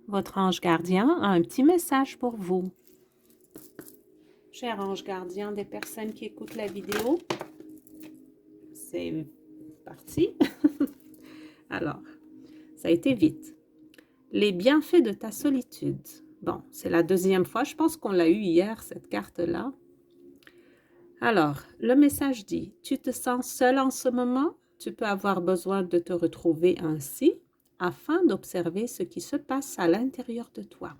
Votre ange gardien a un petit message pour vous. Cher ange gardien des personnes qui écoutent la vidéo, c'est parti. Alors, ça a été vite. Les bienfaits de ta solitude. Bon, c'est la deuxième fois, je pense qu'on l'a eu hier, cette carte-là. Alors, le message dit, tu te sens seul en ce moment, tu peux avoir besoin de te retrouver ainsi afin d'observer ce qui se passe à l'intérieur de toi.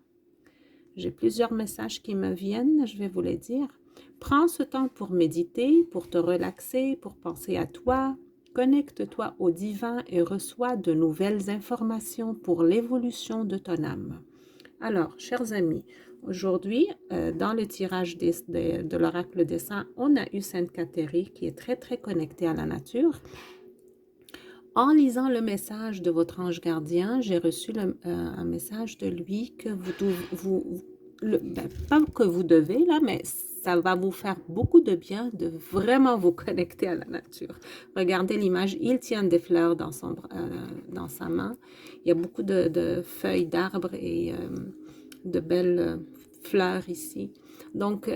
J'ai plusieurs messages qui me viennent, je vais vous les dire. Prends ce temps pour méditer, pour te relaxer, pour penser à toi. Connecte-toi au divin et reçois de nouvelles informations pour l'évolution de ton âme. Alors, chers amis, aujourd'hui, dans le tirage de l'oracle des saints, on a eu Sainte Catherine qui est très, très connectée à la nature. En lisant le message de votre ange gardien, j'ai reçu un message de lui que pas que vous devez, là, mais ça va vous faire beaucoup de bien de vraiment vous connecter à la nature. Regardez l'image, il tient des fleurs dans sa main. Il y a beaucoup de feuilles d'arbres et de belles fleurs ici. Donc,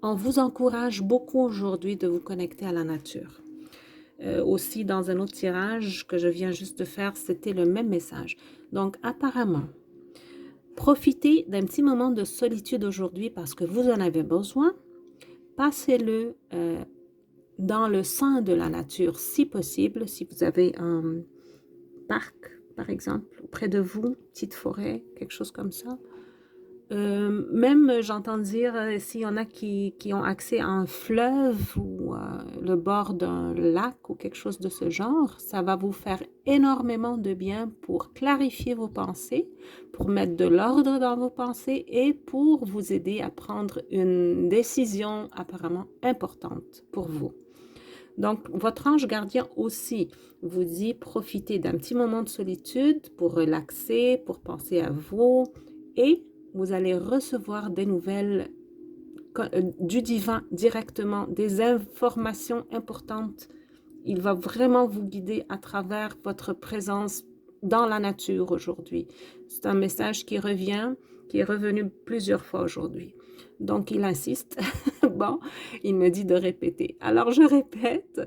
on vous encourage beaucoup aujourd'hui de vous connecter à la nature. Aussi, dans un autre tirage que je viens juste de faire, c'était le même message. Donc, apparemment, profitez d'un petit moment de solitude aujourd'hui parce que vous en avez besoin. Passez-le dans le sein de la nature, si possible. Si vous avez un parc, par exemple, près de vous, petite forêt, quelque chose comme ça. Même, j'entends dire, s'il y en a qui ont accès à un fleuve ou le bord d'un lac ou quelque chose de ce genre, ça va vous faire énormément de bien pour clarifier vos pensées, pour mettre de l'ordre dans vos pensées et pour vous aider à prendre une décision apparemment importante pour vous. Donc, votre ange gardien aussi vous dit profitez d'un petit moment de solitude pour relaxer, pour penser à vous et vous allez recevoir des nouvelles du divin directement, des informations importantes. Il va vraiment vous guider à travers votre présence dans la nature aujourd'hui. C'est un message qui revient, qui est revenu plusieurs fois aujourd'hui. Donc, il insiste. Bon, il me dit de répéter. Alors, je répète.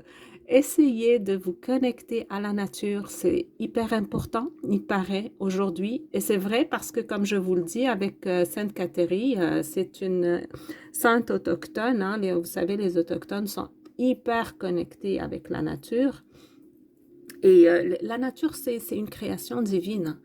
Essayez de vous connecter à la nature, c'est hyper important, il paraît, aujourd'hui. Et c'est vrai parce que, comme je vous le dis, avec Sainte Catherine, c'est une sainte autochtone. Hein, vous savez, les autochtones sont hyper connectés avec la nature. Et la nature, c'est une création divine.